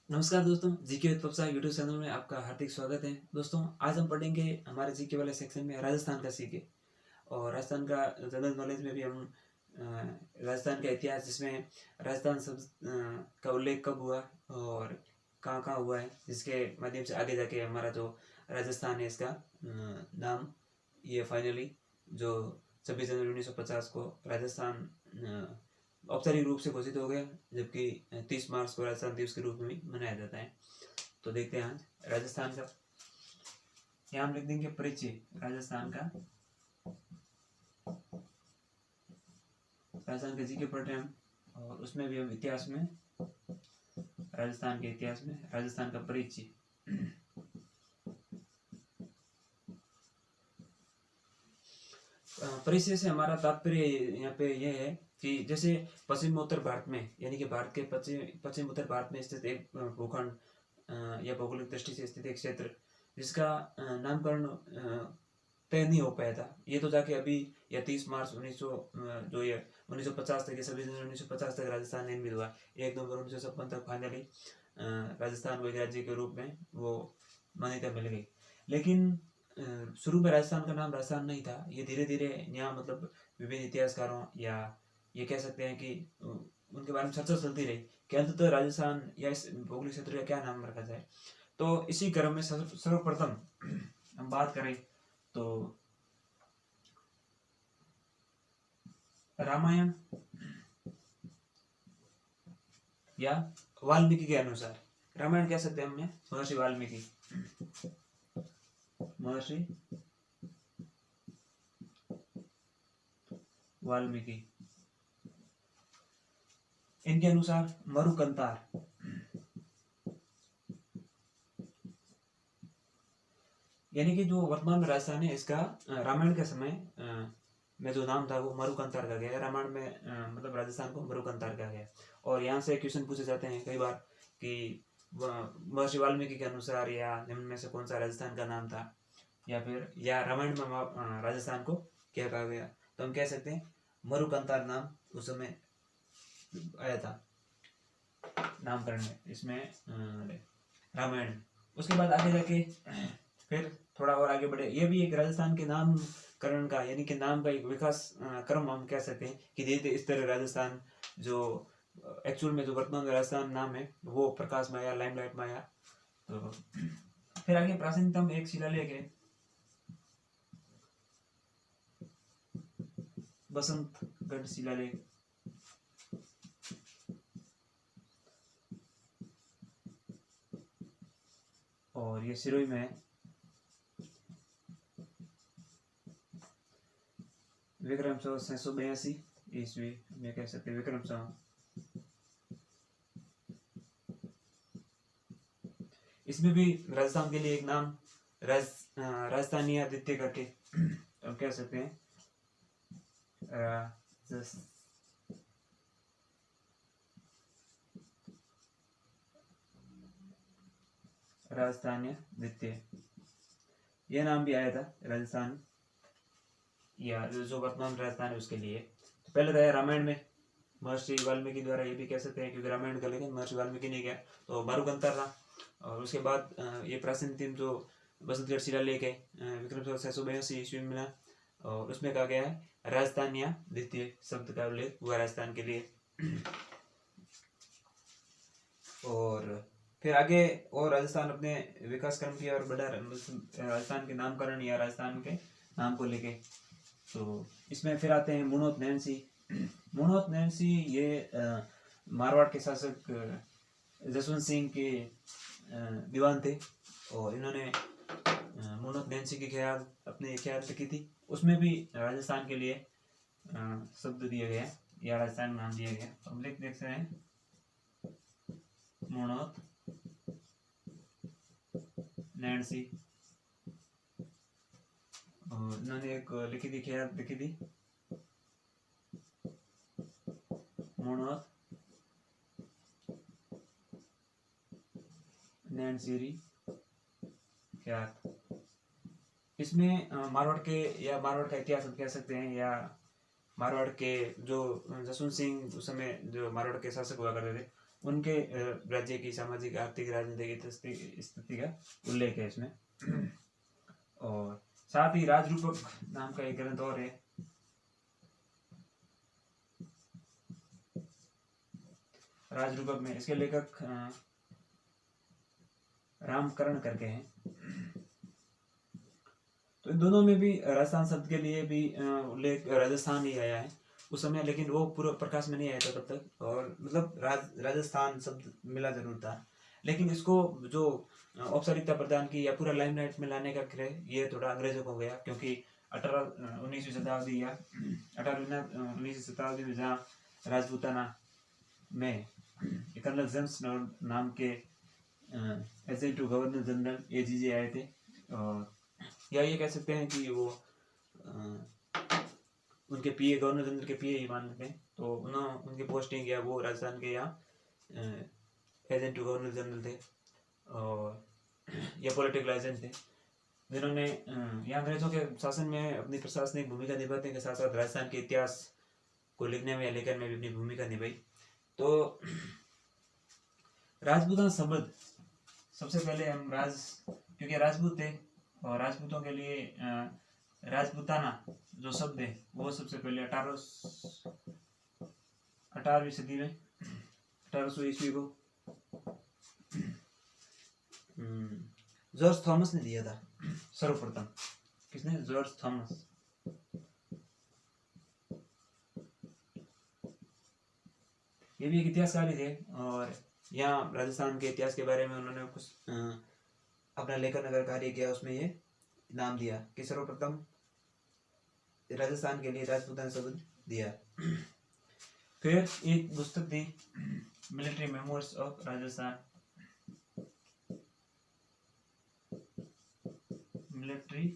नमस्कार दोस्तों, GK with पप्सा YouTube channel में आपका हार्दिक स्वागत है। दोस्तों, आज हम पढ़ेंगे हमारे जीके वाले सेक्शन में राजस्थान का सीके और राजस्थान का जनरल नॉलेज में भी हम राजस्थान का इतिहास, जिसमें राजस्थान शब्द का उल्लेख कब हुआ और कहाँ कहाँ हुआ है, जिसके माध्यम से आगे जाके हमारा जो राजस्थान है इसका नाम ये फाइनली जो 26 जनवरी 1950 को राजस्थान औपचारिक रूप से घोषित हो गया, जबकि 30 मार्च को राजस्थान दिवस के रूप में भी मनाया जाता है। तो देखते हैं आज राजस्थान का, यहाँ हम लिख देंगे परिचय राजस्थान का। राजस्थान के जीके पढ़ रहे हैं हम, और उसमें भी हम इतिहास में, राजस्थान के इतिहास में राजस्थान का परिचय। परिचय से हमारा तात्पर्य यहाँ पे यह है कि जैसे पश्चिम उत्तर भारत में, यानी कि भारत के पश्चिम उत्तर भारत में स्थित एक भूखंड या भौगोलिक दृष्टि से स्थित एक क्षेत्र, जिसका नामकरण तय नहीं हो पाया था। ये तो जाके अभी या 30 मार्च 1950 तक, ये 26 जनवरी 1950 तक राजस्थान निर्मित हुआ। 1 नवंबर 1956 तक फाइनली राजस्थान को एक राज्य के रूप में वो मान्यता मिल गई। लेकिन शुरू में राजस्थान का नाम राजस्थान नहीं था। ये धीरे धीरे यहाँ मतलब विभिन्न इतिहासकारों या ये कह सकते हैं कि उनके बारे में चर्चा चलती रही कि अंततः राजस्थान या इस भौगोलिक क्षेत्र का क्या नाम रखा जाए। तो इसी क्रम में सर्वप्रथम हम बात करें तो रामायण या वाल्मीकि के अनुसार, रामायण कह सकते हैं हमने महर्षि वाल्मीकि, इनके अनुसार मरुकंतार, यानी कि जो वर्तमान में राजस्थान है इसका रामायण के समय में जो नाम था वो मरुकंतार का गया। रामायण में मतलब राजस्थान को मरुकंतार कहा गया। और यहाँ से क्वेश्चन पूछे जाते हैं कई बार कि महर्षि वाल्मीकि के अनुसार या निम्न में से कौन सा राजस्थान का नाम था, या फिर या रामायण में राजस्थान को क्या कहा गया। तो हम कह सकते हैं मरुकंतार नाम उस समय आया था नामकरण में, इसमें रामायण। उसके बाद आगे जाके फिर थोड़ा और आगे बढ़े, ये भी एक राजस्थान के नामकरण का, यानी कि नाम का एक विकास क्रम हम कह सकते हैं कि धीरे धीरे इस तरह राजस्थान जो एक्चुअल में जो वर्तमान राजस्थान नाम है वो प्रकाश में आया, लाइमलाइट में आया। तो फिर आगे प्राचीनतम एक शिलालेख है बसंतगढ़ शिलालेख, और ये सिरोही में है। विक्रम संवत 682 ईस्वी में कह सकते विक्रम संवत। इसमें भी राजस्थान के लिए एक नाम राजस्थानी आदित्य करके हम कह सकते हैं राजस्थानी आदित्य, यह नाम भी आया था राजस्थान या जो वर्तमान राजस्थान है उसके लिए। तो पहले था रामायण में महर्षि वाल्मीकि द्वारा, ये भी कह सकते हैं क्योंकि रामायण का लेखन महर्षि वाल्मीकि ने किया, तो मरुकंतार था। और उसके बाद ये प्राचीनतम जो बसंतगढ़ शिलालेख है विक्रम संवत 682 ईस्वी में, और उसमें कहा गया है राजस्थान या द्वितीय शब्द का उल्लेख हुआ राजस्थान के लिए। और फिर आगे और राजस्थान अपने विकास क्रम की और बढ़ा, राजस्थान के नामकरण या राजस्थान के नाम को लेके। तो इसमें फिर आते हैं मुणोत नैन्सी ये मारवाड़ के शासक जसवंत सिंह के दीवान थे, और इन्होंने मुणोत नैन्सी की अपने ख्याल लिखी थी। उसमें भी राजस्थान के लिए शब्द दिया गया या राजस्थान नाम दिया गया। तो हम लिख सकते हैं मुणोत नैन्सी, और इन्होंने एक ख्याल लिखी थी मुणोत नैन्सी ख्याल। इसमें मारवाड़ का इतिहास हम कह सकते हैं, या मारवाड़ के जो जसवंत सिंह उस समय जो मारवाड़ के शासक हुआ करते थे, उनके राज्य की सामाजिक आर्थिक राजनीतिक स्थिति का उल्लेख है इसमें। और साथ ही राजरूपक नाम का एक ग्रंथ और है, राजरूपक में इसके लेखक रामकरण करके हैं। तो इन दोनों में भी राजस्थान शब्द के लिए भी उल्लेख राजस्थान ही आया है उस समय, लेकिन वो पूरा प्रकाश में नहीं आया था तब तक, और मतलब राजस्थान शब्द मिला जरूर था, लेकिन इसको जो औपचारिकता प्रदान की या पूरा लाइमलाइट में लाने का श्रेय ये थोड़ा अंग्रेजों को गया, क्योंकि 19वीं शताब्दी या 19वीं शताब्दी में जहाँ राजपूताना में कर्नल जेम्स नाम के agent to governor general AGJ आए थे, और या ये कह सकते हैं कि वो उनके PA, गवर्नर जनरल के PA ही मान लेते हैं। तो उन्होंने उनकी पोस्टिंग या वो राजस्थान के यहाँ एजेंट टू गवर्नर जनरल थे, और या पॉलिटिकल एजेंट थे, जिन्होंने यहाँ अंग्रेजों के शासन में अपनी प्रशासनिक भूमिका निभाने के साथ साथ राजस्थान के इतिहास को लिखने में या लेखन में भी अपनी भूमिका निभाई। तो राजपूताना शब्द सबसे पहले हम क्योंकि राजपूत थे, और राजपूतों के लिए राजपूताना जो शब्द है वो सबसे पहले 18वीं सदी में 1800 ईस्वी को जॉर्ज थॉमस ने दिया था सर्वप्रथम। किसने? George Thomas. ये भी एक इतिहासकारी थे, और यहाँ राजस्थान के इतिहास के बारे में उन्होंने कुछ अपना लेखन अगर कार्य किया, उसमें ये नाम दिया कि सर्वप्रथम राजस्थान के लिए राजपूताना शब्द दिया। फिर एक पुस्तक थी military memoirs of Rajasthan, military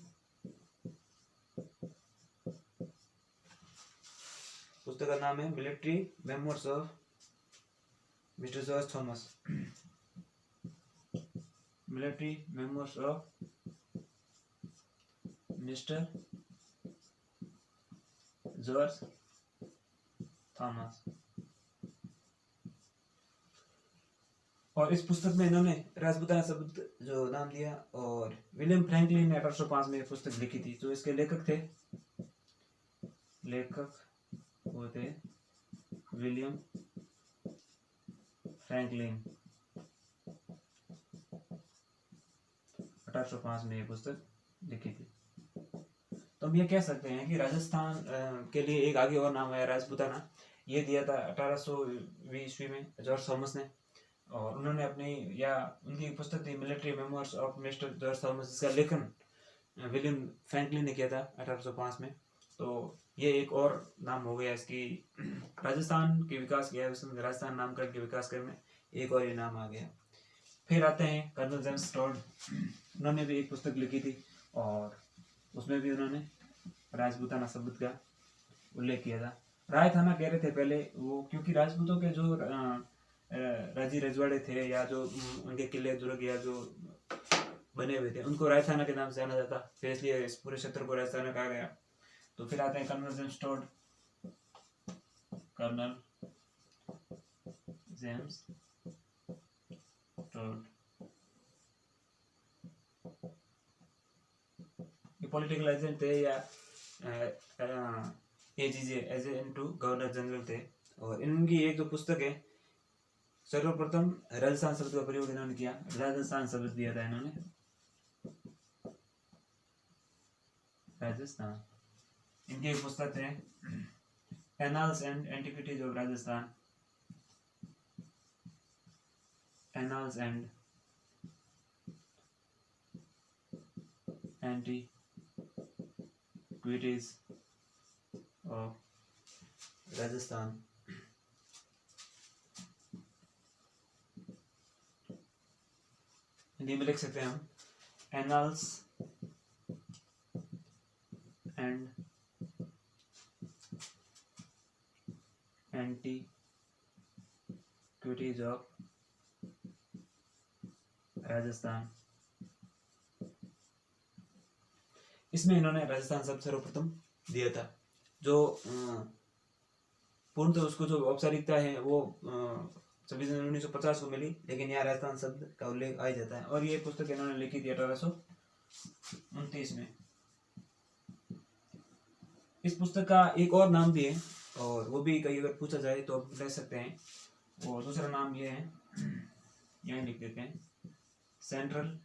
पुस्तक का नाम है military memoirs of mister George Thomas, military memoirs of mister George Thomas. और इस पुस्तक में इन्होंने राजपूताना शब्द जो नाम दिया, और विलियम फ्रैंकलिन ने 1805 में पुस्तक लिखी थी। जो इसके लेखक थे, लेखक वो थे विलियम फ्रैंकलिन। 1805 में ये पुस्तक लिखी थी। तो हम ये कह सकते हैं कि राजस्थान के लिए एक आगे और नाम है राजपूताना, ये दिया था 1800 ईस्वी में जॉर्ज थॉमस ने, और उन्होंने अपनी या उनकी पुस्तक थी military memoirs of mister George Thomas, जिसका लेखन विलियम फ्रैंकलिन ने किया था 1805 में। तो ये एक और नाम हो गया इसकी, राजस्थान के विकास किया, राजस्थान नामकरण के विकास करने एक और ये नाम आ गया। फिर आते हैं कर्नल जेम्स टॉड, उन्होंने भी एक पुस्तक लिखी थी, और उसमें भी उन्होंने राजपूताना शब्द का उल्लेख किया था। राय थाना कह रहे थे पहले वो, क्योंकि राजपूतों के जो राजी रजवाड़े थे या जो उनके किले दुर्ग या जो बने हुए थे, उनको राय थाना के नाम से जाना जाता, फिर इसलिए इस पूरे क्षेत्र को राय थाना कहा गया। तो फिर आते हैं colonel James Tod, colonel James Tod, ये पॉलिटिकल एजेंट थे या AGJ agent to governor general थे, और इनकी एक जो पुस्तक है, सर्वप्रथम राजस्थान शब्द का प्रयोग इन्होंने किया, राजस्थान शब्द दिया था इन्होंने, राजस्थान। इनकी एक पुस्तक है annals and antiquities of Rajasthan, annals and antiquities of Rajasthan. Hindi में लिख सकते हैं हम annals and antiquities of Rajasthan. इसमें इन्होंने राजस्थान शब्द सर्वप्रथम दिया था। जो पूर्णतः उसको जो औपचारिकता है वो 26 जनवरी 1950 को मिली, लेकिन यहाँ राजस्थान शब्द का उल्लेख आ ही जाता है। और ये पुस्तक इन्होंने लिखी थी 1829 में। इस पुस्तक का एक और नाम भी है, और वो भी कहीं अगर पूछा जाए तो आप ले सकते हैं। और दूसरा नाम ये है, यहाँ लिख देते हैं, सेंट्रल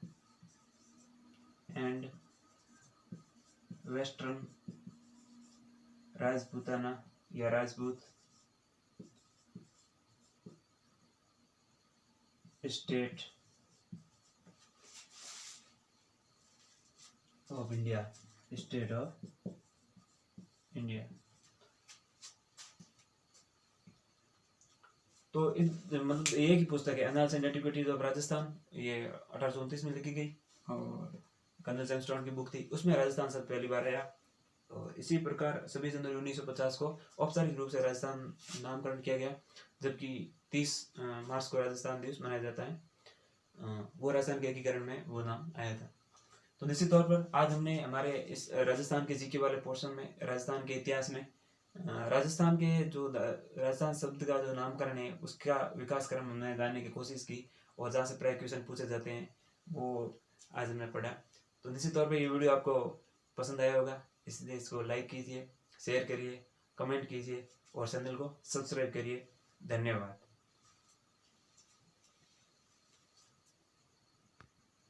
एंड वेस्टर्न राजपूताना या Rajput state of India, state of India. तो इस मतलब एक ही पुस्तक है, annals and antiquities of Rajasthan, ये 1829 में लिखी गई, और कर्नल जेम्सटोन की बुक थी, उसमें राजस्थान शब्द पहली बार आया। और इसी प्रकार 26 जनवरी 1950 को औपचारिक रूप से राजस्थान नामकरण किया गया, जबकि 30 मार्च को राजस्थान दिवस मनाया जाता है। वो राजस्थान के एकीकरण में वो नाम आया था। तो निश्चित तौर पर आज हमने हमारे इस राजस्थान के जीके वाले पोर्शन में राजस्थान के इतिहास में राजस्थान के जो राजस्थान शब्द का जो नामकरण है उसका विकास क्रम हमने जानने की कोशिश की, और जहाँ से प्राय क्वेश्चन पूछे जाते हैं वो आज हमने पढ़ा। तो निश्चित तौर पर ये वीडियो आपको पसंद आया होगा, इसलिए इसको लाइक कीजिए, शेयर करिए, कमेंट कीजिए और चैनल को सब्सक्राइब करिए। धन्यवाद।